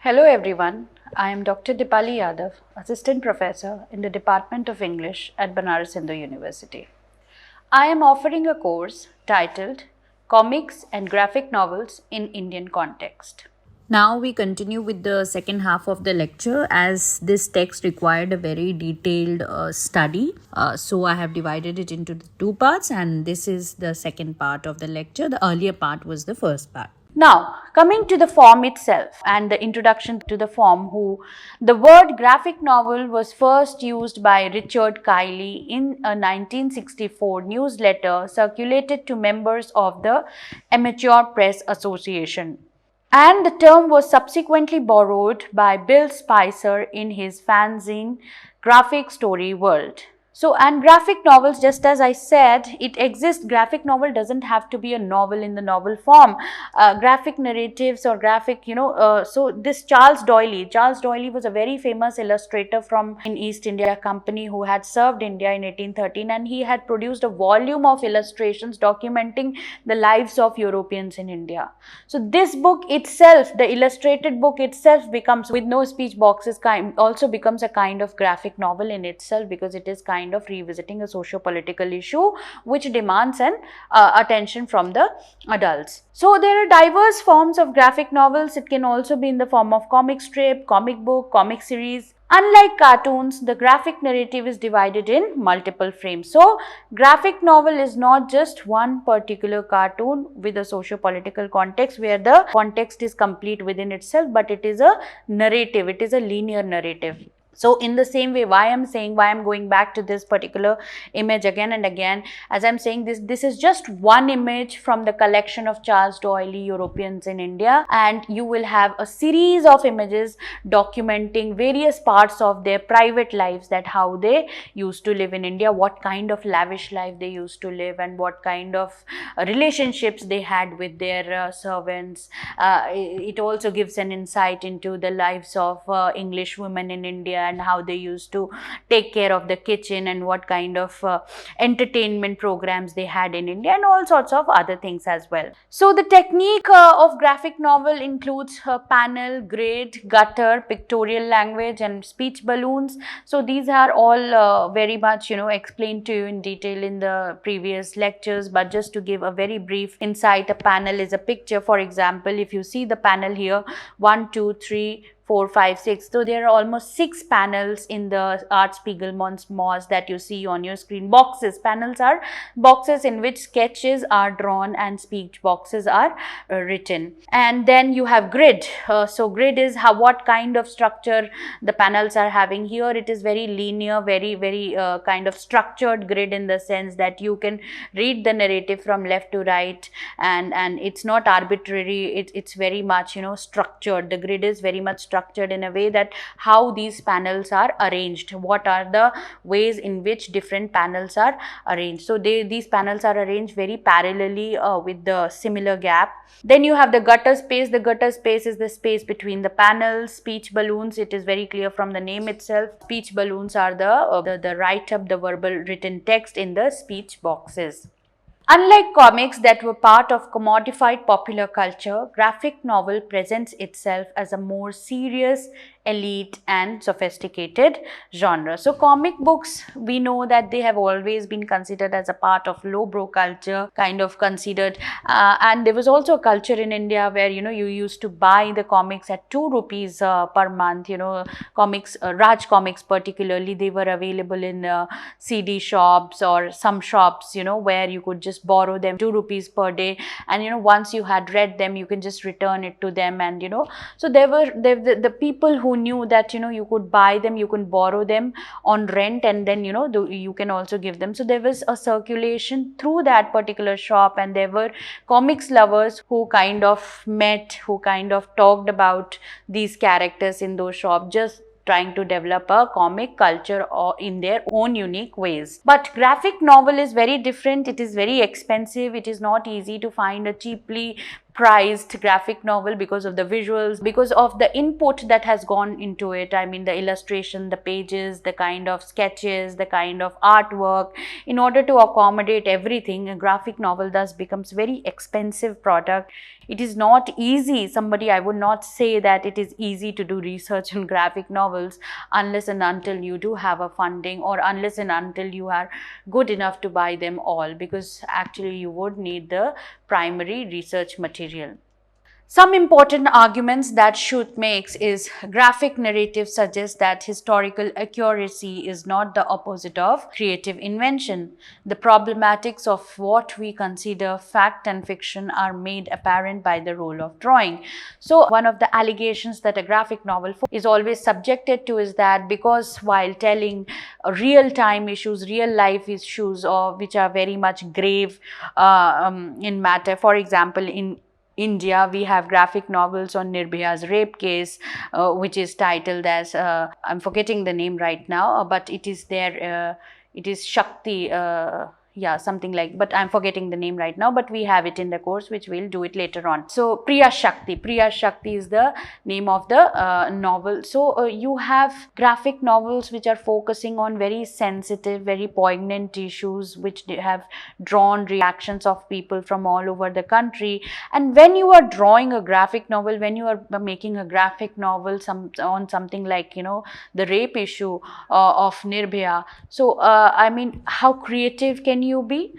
Hello everyone, I am Dr. Dipali Yadav, Assistant Professor in the Department of English at Banaras Hindu University. I am offering a course titled Comics and Graphic Novels in Indian Context. Now we continue with the second half of the lecture as this text required a very detailed study. So I have divided it into the two parts and this is the second part of the lecture. The earlier part was the first part. Now, coming to the form itself and the introduction to the form, the word graphic novel was first used by Richard Kiley in a 1964 newsletter circulated to members of the Amateur Press Association. And the term was subsequently borrowed by Bill Spicer in his fanzine Graphic Story World. So, and graphic novels, just as I said, it exists. Graphic novel doesn't have to be a novel in the novel form. Graphic narratives or graphic, so this Charles Doyley was a very famous illustrator from in East India Company who had served India in 1813, and he had produced a volume of illustrations documenting the lives of Europeans in India. So this book itself, the illustrated book itself, becomes, with no speech boxes, also becomes a kind of graphic novel in itself, because it is kind of revisiting a socio-political issue which demands an attention from the adults. So there are diverse forms of graphic novels. It can also be in the form of comic strip, comic book, comic series. Unlike cartoons, the graphic narrative is divided in multiple frames. So graphic novel is not just one particular cartoon with a socio-political context where the context is complete within itself, but it is a narrative, it is a linear narrative. So in the same way, why I'm going back to this particular image again and again, as I'm saying this is just one image from the collection of Charles Doyley, Europeans in India, and you will have a series of images documenting various parts of their private lives, that how they used to live in India, what kind of lavish life they used to live, and what kind of relationships they had with their servants. It also gives an insight into the lives of English women in India, and how they used to take care of the kitchen, and what kind of entertainment programs they had in India, and all sorts of other things as well. So the technique of graphic novel includes panel, grid, gutter, pictorial language, and speech balloons. So these are all very much explained to you in detail in the previous lectures, but just to give a very brief insight, a panel is a picture. For example, if you see the panel here, 1, 2, 3, 4, 5, 6. So there are almost 6 panels in the Art Spiegelman's Moss that you see on your screen. Boxes. Panels are boxes in which sketches are drawn and speech boxes are written. And then you have grid. So grid is what kind of structure the panels are having. Here it is very linear, very kind of structured grid, in the sense that you can read the narrative from left to right, and it's not arbitrary. It's very much structured. The grid is very much structured in a way that how these panels are arranged, what are the ways in which different panels are arranged. So these panels are arranged very parallelly with the similar gap. Then you have the gutter space. The gutter space is the space between the panels. Speech balloons, it is very clear from the name itself. Speech balloons are the write-up, the verbal written text in the speech boxes. Unlike comics that were part of commodified popular culture, graphic novel presents itself as a more serious, elite and sophisticated genre. So comic books, we know that they have always been considered as a part of lowbrow culture, kind of considered, and there was also a culture in India where you used to buy the comics at 2 rupees per month. Comics, Raj comics particularly, they were available in CD shops or some shops where you could just borrow them 2 rupees per day, and once you had read them, you can just return it to them. And so there were the people who knew that you could buy them, you can borrow them on rent, and then you can also give them. So there was a circulation through that particular shop, and there were comics lovers who kind of met, who kind of talked about these characters in those shops, just trying to develop a comic culture or in their own unique ways. But graphic novel is very different. It is very expensive. It is not easy to find a cheaply prized graphic novel because of the visuals, because of the input that has gone into it. I mean, the illustration, the pages, the kind of sketches, the kind of artwork. In order to accommodate everything, a graphic novel thus becomes very expensive product. It is not easy. I would not say that it is easy to do research on graphic novels unless and until you do have a funding, or unless and until you are good enough to buy them all, because actually you would need the primary research material. Some important arguments that Chute makes is graphic narrative suggests that historical accuracy is not the opposite of creative invention. The problematics of what we consider fact and fiction are made apparent by the role of drawing. So one of the allegations that a graphic novel is always subjected to is that because while telling real-time issues, real-life issues, or which are very much grave in matter, for example, in India, we have graphic novels on Nirbhaya's rape case, which is titled as, I'm forgetting the name right now, but it is there, it is Shakti, yeah, something like, but I'm forgetting the name right now, but we have it in the course, which we'll do it later on. So Priya Shakti is the name of the novel. So you have graphic novels which are focusing on very sensitive, very poignant issues, which have drawn reactions of people from all over the country. And when you are drawing a graphic novel, when you are making a graphic novel on something like, the rape issue of Nirbhaya, so I mean, how creative can you be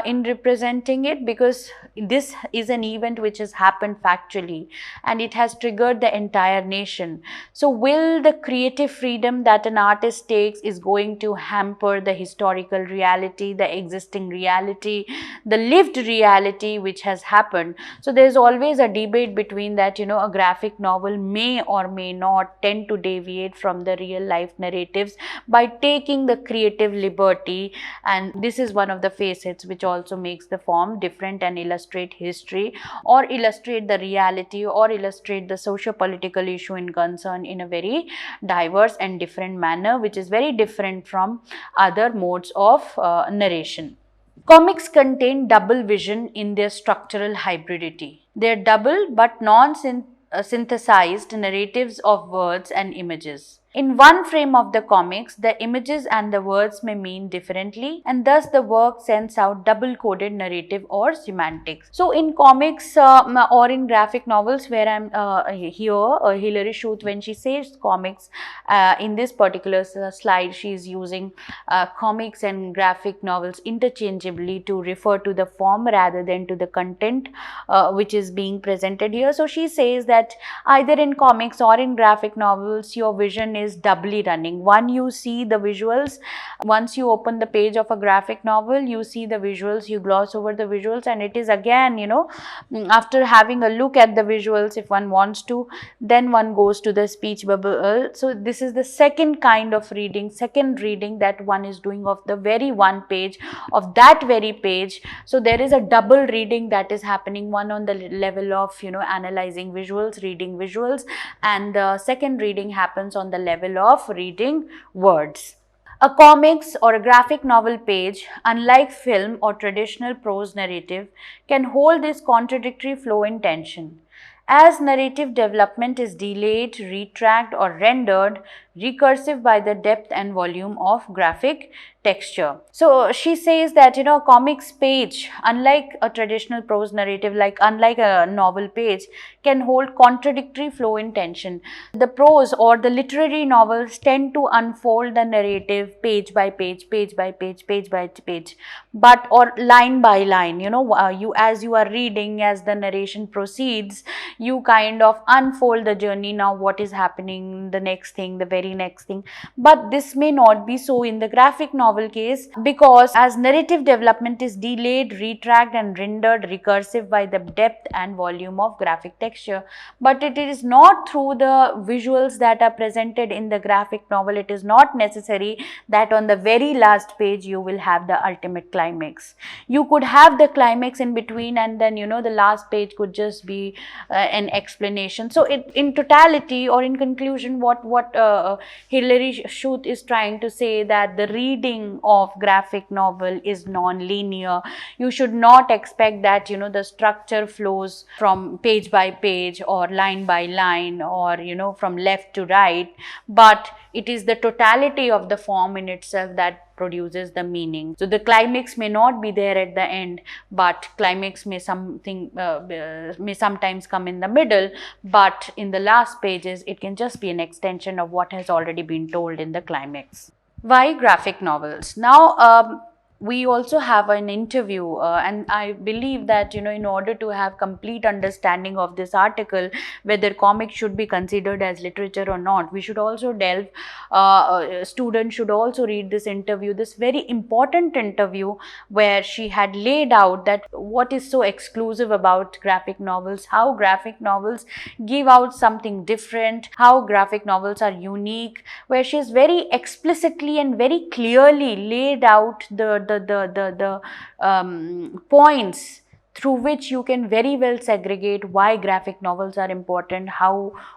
in representing it? Because this is an event which has happened factually and it has triggered the entire nation. So will the creative freedom that an artist takes is going to hamper the historical reality, the existing reality, the lived reality which has happened? So there is always a debate between that, a graphic novel may or may not tend to deviate from the real life narratives by taking the creative liberty, and this is one of the facets which also makes the form different and illustrate history, or illustrate the reality, or illustrate the socio-political issue in concern in a very diverse and different manner, which is very different from other modes of narration. Comics contain double vision in their structural hybridity. They are double but non-synthesized narratives of words and images. In one frame of the comics, the images and the words may mean differently, and thus the work sends out double-coded narrative or semantics. So in comics or in graphic novels, where I'm here, Hilary Chute, when she says comics, in this particular slide, she is using comics and graphic novels interchangeably to refer to the form rather than to the content which is being presented here. So she says that either in comics or in graphic novels, your vision is doubly running. One, you see the visuals. Once you open the page of a graphic novel, you see the visuals, you gloss over the visuals, and it is again, after having a look at the visuals, if one wants to, then one goes to the speech bubble. So this is the second kind of reading, second reading that one is doing of the very one page, of that very page. So there is a double reading that is happening, one on the level of, analyzing visuals, reading visuals, and the second reading happens on the level of reading words. A comics or a graphic novel page, unlike film or traditional prose narrative, can hold this contradictory flow in tension. As narrative development is delayed, retracted, or rendered recursive by the depth and volume of graphic texture. So she says that, a comics page, unlike a traditional prose narrative, unlike a novel page, can hold contradictory flow in tension. The prose or the literary novels tend to unfold the narrative page by page, page by page, page by page, but or line by line. You as you are reading, as the narration proceeds, you kind of unfold the journey. Now what is happening, the next thing, the very next thing. But this may not be so in the graphic novel case, because as narrative development is delayed, retracted, and rendered recursive by the depth and volume of graphic texture. But it is not through the visuals that are presented in the graphic novel. It is not necessary that on the very last page you will have the ultimate climax. You could have the climax in between, and then the last page could just be an explanation. So in totality, or in conclusion, what Hilary Chute is trying to say that the reading of graphic novel is non-linear. You should not expect that, the structure flows from page by page or line by line or, from left to right, but it is the totality of the form in itself that produces the meaning. So the climax may not be there at the end, but climax may sometimes come in the middle, but in the last pages it can just be an extension of what has already been told in the climax. Why graphic novels? Now, we also have an interview, and I believe that, in order to have complete understanding of this article, whether comics should be considered as literature or not, we should also delve, students should also read this interview, this very important interview, where she had laid out that what is so exclusive about graphic novels, how graphic novels give out something different, how graphic novels are unique, where she is very explicitly and very clearly laid out the points through which you can very well segregate why graphic novels are important,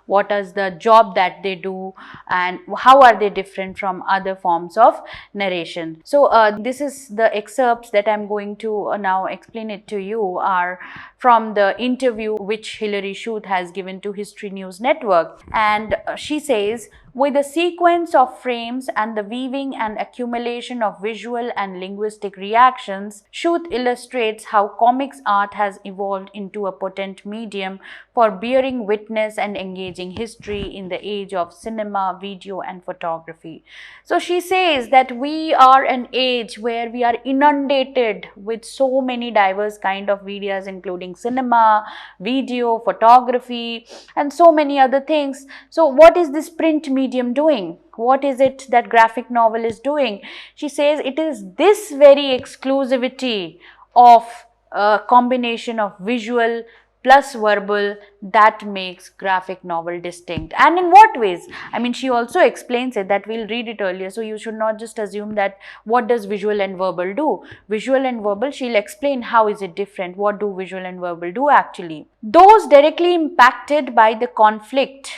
what is the job that they do, and how are they different from other forms of narration. So this is the excerpts that I'm going to now explain it to you are from the interview which Hilary Chute has given to History News Network, and she says, with a sequence of frames and the weaving and accumulation of visual and linguistic reactions, Chute illustrates how comics art has evolved into a potent medium for bearing witness and engaging history in the age of cinema, video, and photography. So she says that we are an age where we are inundated with so many diverse kind of medias, including cinema, video, photography, and so many other things. So what is this print medium doing? What is it that graphic novel is doing? She says it is this very exclusivity of a combination of visual plus verbal that makes graphic novel distinct. And in what ways? I mean, she also explains it, that we'll read it earlier, so you should not just assume that what does visual and verbal do. Visual and verbal, she'll explain how is it different, what do visual and verbal do actually. Those directly impacted by the conflict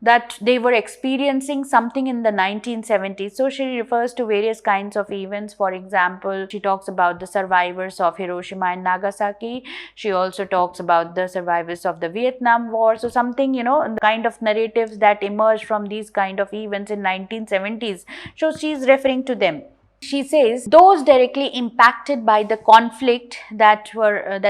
that they were experiencing something in the 1970s. So she refers to various kinds of events. For example, she talks about the survivors of Hiroshima and Nagasaki. She also talks about the survivors of the Vietnam War. So something, the kind of narratives that emerged from these kind of events in 1970s. So she's referring to them. She says those directly impacted by the conflict that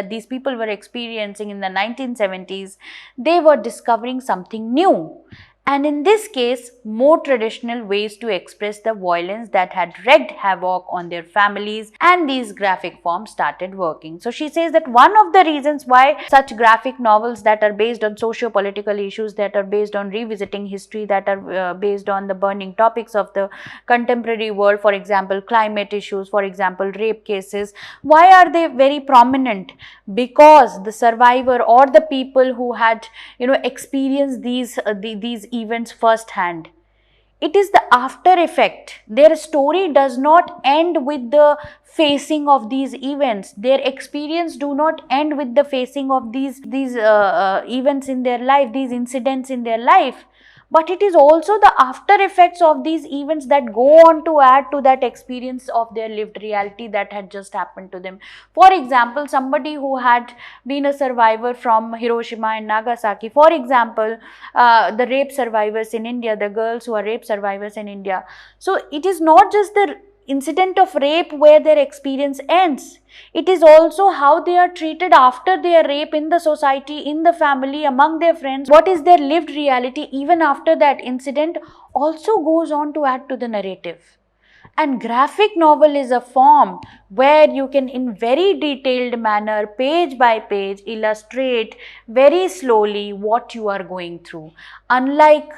these people were experiencing in the 1970s, they were discovering something new. And in this case, more traditional ways to express the violence that had wreaked havoc on their families, and these graphic forms started working. So she says that one of the reasons why such graphic novels that are based on socio-political issues, that are based on revisiting history, that are based on the burning topics of the contemporary world, for example, climate issues, for example, rape cases, why are they very prominent? Because the survivor or the people who had, experienced these events firsthand. It is the after effect. Their story does not end with the facing of these events. Their experience do not end with the facing of these events in their life, these incidents in their life. But it is also the after effects of these events that go on to add to that experience of their lived reality that had just happened to them. For example, somebody who had been a survivor from Hiroshima and Nagasaki, for example, the rape survivors in India, the girls who are rape survivors in India. So it is not just the incident of rape where their experience ends. It is also how they are treated after their rape in the society, in the family, among their friends. What is their lived reality even after that incident also goes on to add to the narrative. And graphic novel is a form where you can, in very detailed manner, page by page, illustrate very slowly what you are going through. Unlike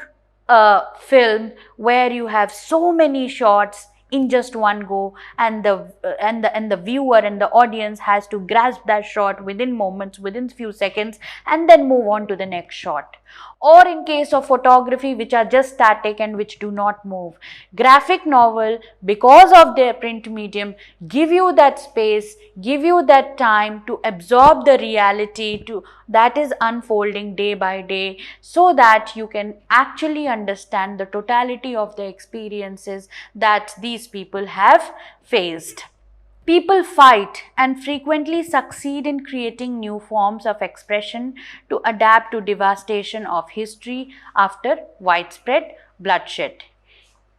a film where you have so many shots in just one go, and the viewer and the audience has to grasp that shot within moments, within few seconds, and then move on to the next shot. Or in case of photography, which are just static and which do not move. Graphic novel, because of their print medium, give you that space, give you that time to absorb the reality, to that is unfolding day by day, so that you can actually understand the totality of the experiences that these people have faced. People fight and frequently succeed in creating new forms of expression to adapt to devastation of history after widespread bloodshed.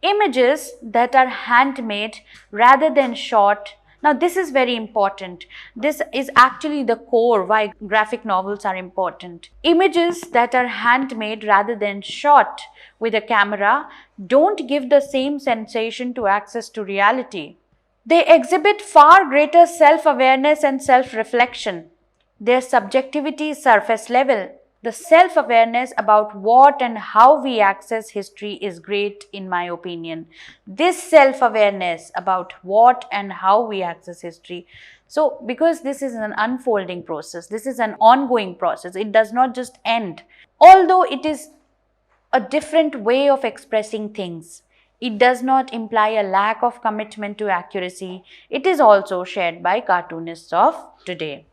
Images that are handmade rather than shot. Now, this is very important. This is actually the core why graphic novels are important. Images that are handmade rather than shot with a camera don't give the same sensation to access to reality. They exhibit far greater self-awareness and self-reflection. Their subjectivity is surface level. The self-awareness about what and how we access history is great, in my opinion. This self-awareness about what and how we access history. So, because this is an unfolding process, this is an ongoing process, it does not just end. Although it is a different way of expressing things, it does not imply a lack of commitment to accuracy. It is also shared by cartoonists of today.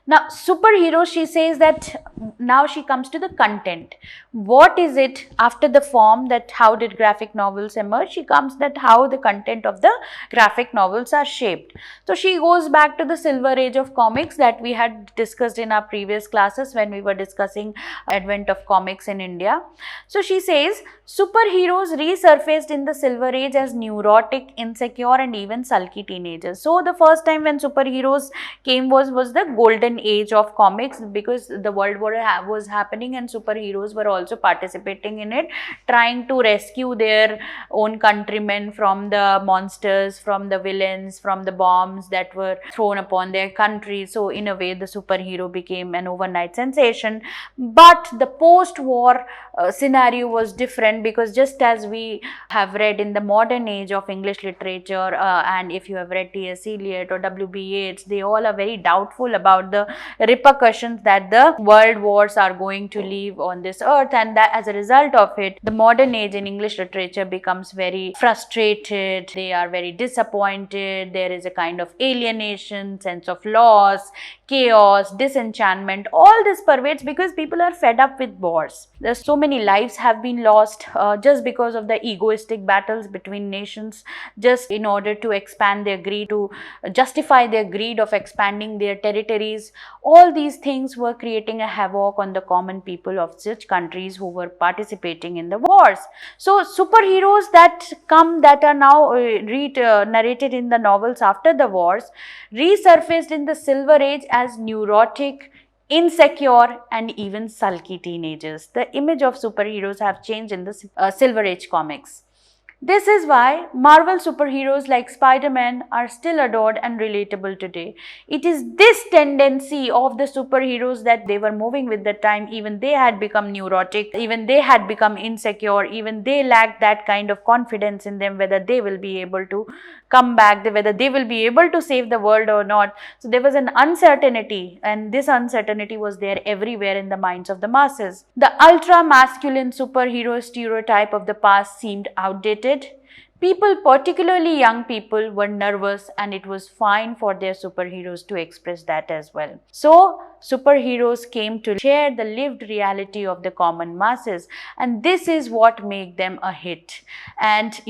Now, superheroes, she says that now she comes to the content. What is it after the form, that how did graphic novels emerge? She comes that how the content of the graphic novels are shaped. So, she goes back to the silver age of comics that we had discussed in our previous classes when we were discussing advent of comics in India. So, she says superheroes resurfaced in the silver age as neurotic, insecure and even sulky teenagers. So, the first time when superheroes came was the golden age of comics, because the world war was happening and superheroes were also participating in it, trying to rescue their own countrymen from the monsters, from the villains, from the bombs that were thrown upon their country. So in a way the superhero became an overnight sensation. But the post-war scenario was different, because just as we have read in the modern age of English literature, and if you have read T.S. Eliot or W.B. Yeats, they all are very doubtful about the repercussions that the world wars are going to leave on this earth, and that as a result of it, the modern age in English literature becomes very frustrated. They are very disappointed. There is a kind of alienation, sense of loss, chaos, disenchantment. All this pervades because people are fed up with wars. There's so many lives have been lost just because of the egoistic battles between nations, just in order to expand their greed, to justify their greed of expanding their territories. All these things were creating a havoc on the common people of such countries who were participating in the wars. So superheroes that come, that are now narrated in the novels after the wars, resurfaced in the silver age as neurotic, insecure and even sulky teenagers. The image of superheroes have changed in the silver age comics. This is why Marvel superheroes like Spider-Man are still adored and relatable today. It is this tendency of the superheroes that they were moving with the time. Even they had become neurotic, even they had become insecure, even they lacked that kind of confidence in them, whether they will be able to come back, whether they will be able to save the world or not. So there was an uncertainty, and this uncertainty was there everywhere in the minds of the masses. The ultra-masculine superhero stereotype of the past seemed outdated. People, particularly young people, were nervous, and it was fine for their superheroes to express that as well. So, superheroes came to share the lived reality of the common masses, and this is what made them a hit. And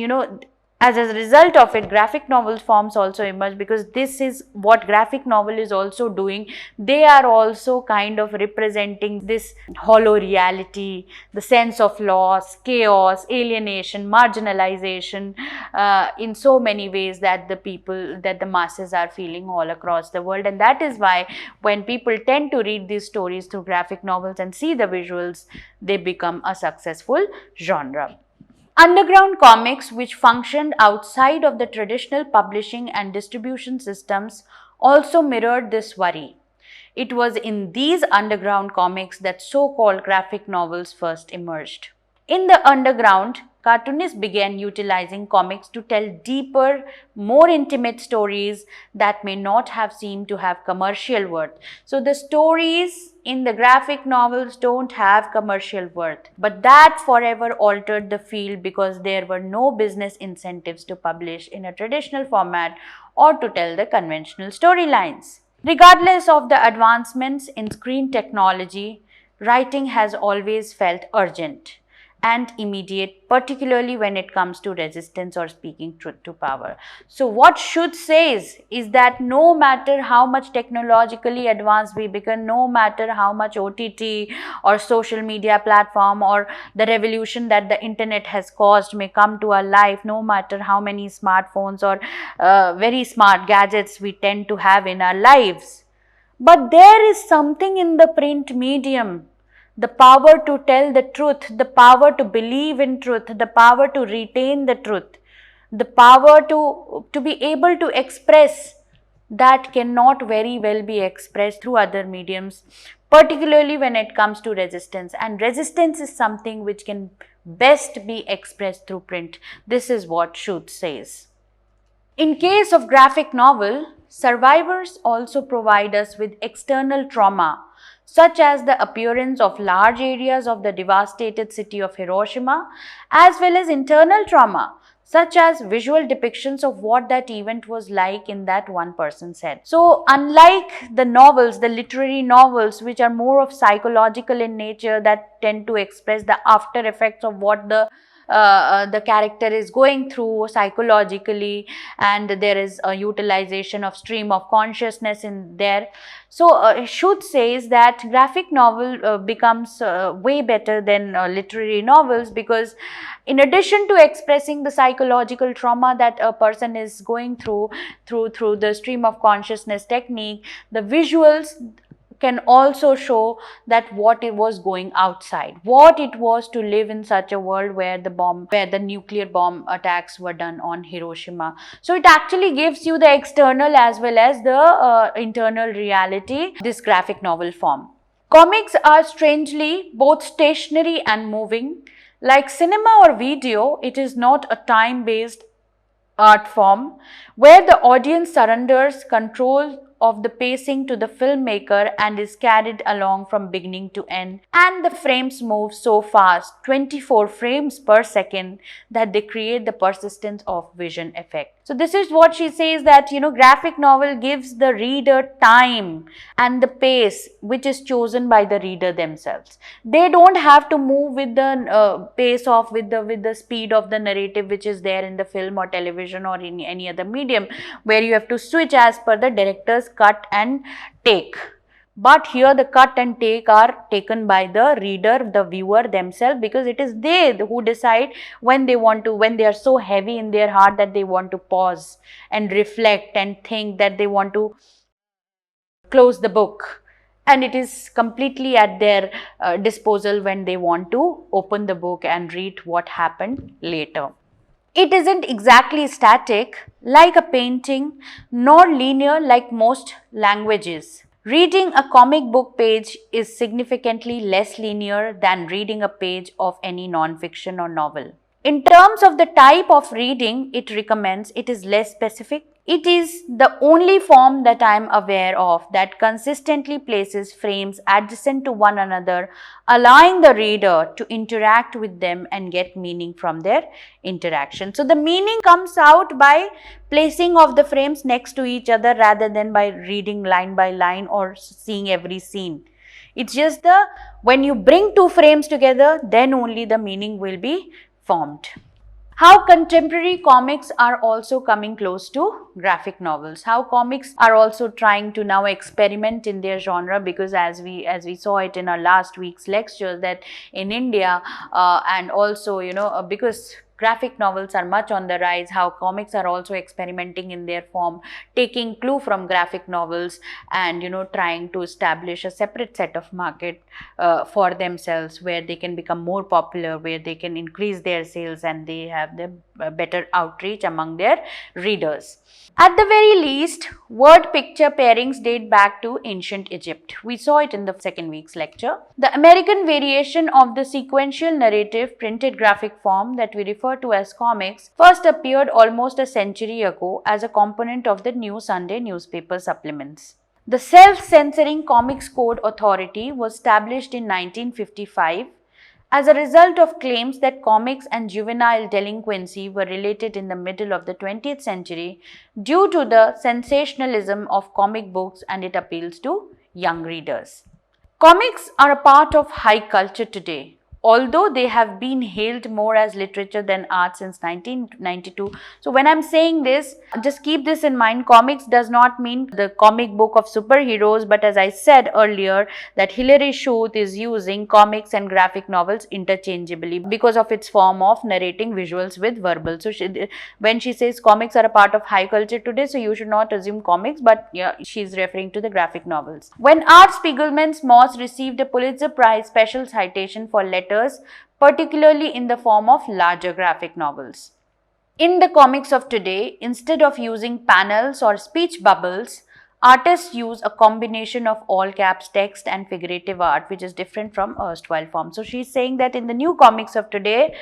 as a result of it, graphic novel forms also emerge, because this is what graphic novel is also doing. They are also kind of representing this hollow reality, the sense of loss, chaos, alienation, marginalization, in so many ways that the masses are feeling all across the world. And that is why when people tend to read these stories through graphic novels and see the visuals, they become a successful genre. Underground comics, which functioned outside of the traditional publishing and distribution systems, also mirrored this worry. It was in these underground comics that so-called graphic novels first emerged. In the underground, cartoonists began utilizing comics to tell deeper, more intimate stories that may not have seemed to have commercial worth. So the stories in the graphic novels don't have commercial worth, but that forever altered the field, because there were no business incentives to publish in a traditional format or to tell the conventional storylines. Regardless of the advancements in screen technology, writing has always felt urgent and immediate, particularly when it comes to resistance or speaking truth to power. So what Chute says is that no matter how much technologically advanced we become, no matter how much OTT or social media platform or the revolution that the internet has caused may come to our life, no matter how many smartphones or very smart gadgets we tend to have in our lives, but there is something in the print medium, the power to tell the truth, the power to believe in truth, the power to retain the truth, the power to be able to express, that cannot very well be expressed through other mediums, particularly when it comes to resistance. And resistance is something which can best be expressed through print. This is what Chute says. In case of graphic novel, survivors also provide us with external trauma, such as the appearance of large areas of the devastated city of Hiroshima, as well as internal trauma, such as visual depictions of what that event was like in that one person's head. So, unlike the novels, the literary novels, which are more of psychological in nature, that tend to express the after effects of what the character is going through psychologically, and there is a utilization of stream of consciousness in there. So Chute says that graphic novel becomes way better than literary novels, because in addition to expressing the psychological trauma that a person is going through the stream of consciousness technique, the visuals can also show that what it was going outside, what it was to live in such a world where the nuclear bomb attacks were done on Hiroshima. So it actually gives you the external as well as the internal reality, this graphic novel form. Comics are strangely both stationary and moving. Like cinema or video, it is not a time-based art form where the audience surrenders control of the pacing to the filmmaker and is carried along from beginning to end, and the frames move so fast, 24 frames per second, that they create the persistence of vision effect. So this is what she says, that graphic novel gives the reader time and the pace which is chosen by the reader themselves. They don't have to move with the pace of with the speed of the narrative which is there in the film or television or in any other medium, where you have to switch as per the director's cut and take. But here the cut and take are taken by the reader, the viewer themselves, because it is they who decide when they are so heavy in their heart that they want to pause and reflect and think, that they want to close the book. And it is completely at their disposal when they want to open the book and read what happened later. It isn't exactly static like a painting, nor linear like most languages. Reading a comic book page is significantly less linear than reading a page of any non-fiction or novel. In terms of the type of reading it recommends, it is less specific. It is the only form that I am aware of that consistently places frames adjacent to one another, allowing the reader to interact with them and get meaning from their interaction. So the meaning comes out by placing of the frames next to each other rather than by reading line by line or seeing every scene. It's just when you bring two frames together, then only the meaning will be formed. How contemporary comics are also coming close to graphic novels. How comics are also trying to now experiment in their genre, because as we saw it in our last week's lecture, that in India and also because graphic novels are much on the rise, how comics are also experimenting in their form, taking clue from graphic novels and trying to establish a separate set of market for themselves, where they can become more popular, where they can increase their sales and they have the better outreach among their readers. At the very least, word picture pairings date back to ancient Egypt. We saw it in the second week's lecture. The American variation of the sequential narrative printed graphic form that we refer to as comics first appeared almost a century ago as a component of the New Sunday newspaper supplements. The Self-Censoring Comics Code Authority was established in 1955 as a result of claims that comics and juvenile delinquency were related in the middle of the 20th century due to the sensationalism of comic books, and it appeals to young readers. Comics are a part of high culture today, although they have been hailed more as literature than art since 1992. So when I'm saying this, just keep this in mind. Comics does not mean the comic book of superheroes, but as I said earlier, that Hilary Chute is using comics and graphic novels interchangeably because of its form of narrating visuals with verbal. So when she says comics are a part of high culture today, so you should not assume comics, but yeah, she's referring to the graphic novels. When Art Spiegelman's Moss received a Pulitzer Prize special citation for letters, particularly in the form of larger graphic novels. In the comics of today, instead of using panels or speech bubbles, artists use a combination of all caps text and figurative art, which is different from erstwhile form. So she's saying that in the new comics of today,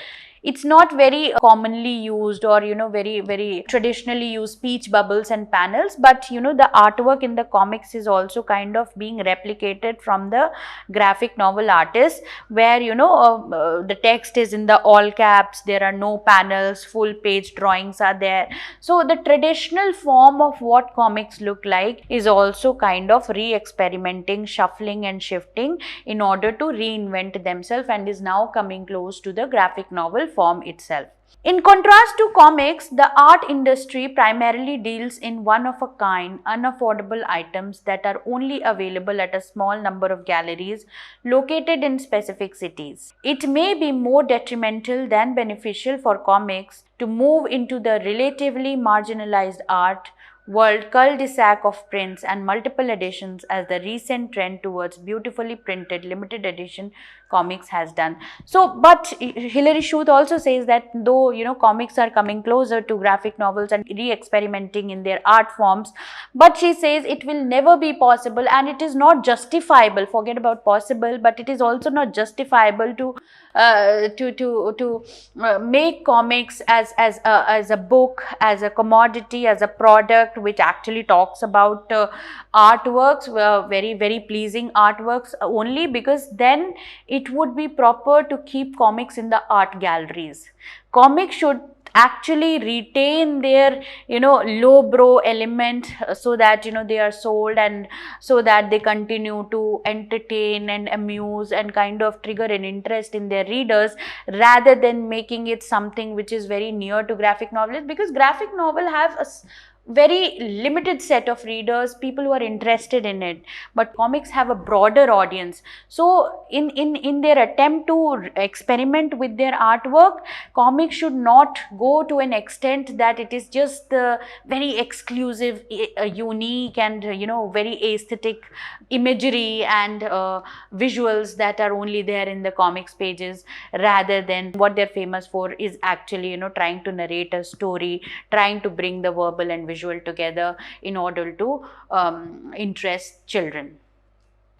it's not very commonly used or very traditionally used speech bubbles and panels, but the artwork in the comics is also kind of being replicated from the graphic novel artists, where the text is in the all caps, there are no panels, full page drawings are there. So the traditional form of what comics look like is also kind of re-experimenting, shuffling and shifting in order to reinvent themselves, and is now coming close to the graphic novel form itself. In contrast to comics, the art industry primarily deals in one-of-a-kind, unaffordable items that are only available at a small number of galleries located in specific cities. It may be more detrimental than beneficial for comics to move into the relatively marginalized art world cul-de-sac of prints and multiple editions as the recent trend towards beautifully printed limited edition comics has done. So, but Hilary Chute also says that though comics are coming closer to graphic novels and re-experimenting in their art forms, but she says it will never be possible, and it is not justifiable. Forget about possible, but it is also not justifiable to make comics as a book, as a commodity, as a product which actually talks about artworks, very very pleasing artworks only, because then it would be proper to keep comics in the art galleries. Comics should actually retain their lowbrow element, so that they are sold, and so that they continue to entertain and amuse and kind of trigger an interest in their readers, rather than making it something which is very near to graphic novels, because graphic novel have a very limited set of readers, people who are interested in it, but comics have a broader audience. So in their attempt to experiment with their artwork, comics should not go to an extent that it is just the very exclusive, unique and very aesthetic imagery and visuals that are only there in the comics pages, rather than what they're famous for is actually trying to narrate a story, trying to bring the verbal and visual together in order to interest children.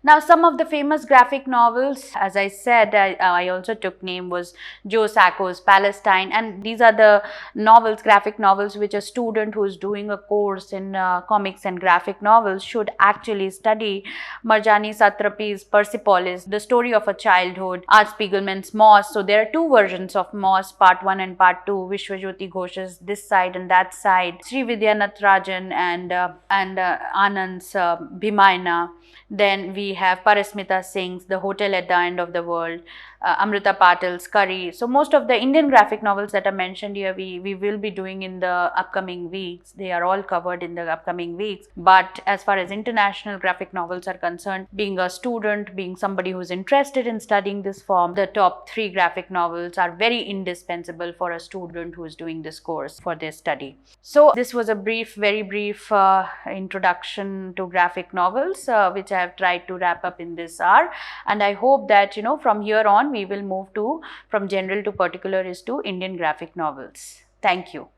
Now, some of the famous graphic novels, as I said, I also took name, was Joe Sacco's Palestine, and these are the novels, graphic novels, which a student who is doing a course in comics and graphic novels should actually study. Marjani Satrapi's Persepolis, The Story of a Childhood, Art Spiegelman's Moss. So there are two versions of Moss, part 1 and part 2, Vishwajyoti Ghosh's This Side and That Side, Sri Vidya Natarajan and Anand's Bhimayana. Then we have Parasmita Singh's The Hotel at the End of the World, Amrita Patil's Curry. So most of the Indian graphic novels that are mentioned here, we will be doing in the upcoming weeks. They are all covered in the upcoming weeks. But as far as international graphic novels are concerned, being a student, being somebody who's interested in studying this form, the top 3 graphic novels are very indispensable for a student who is doing this course for their study. So this was a very brief introduction to graphic novels, which I have tried to wrap up in this hour. And I hope that from here on we will move to, from general to particular, is to Indian graphic novels. Thank you.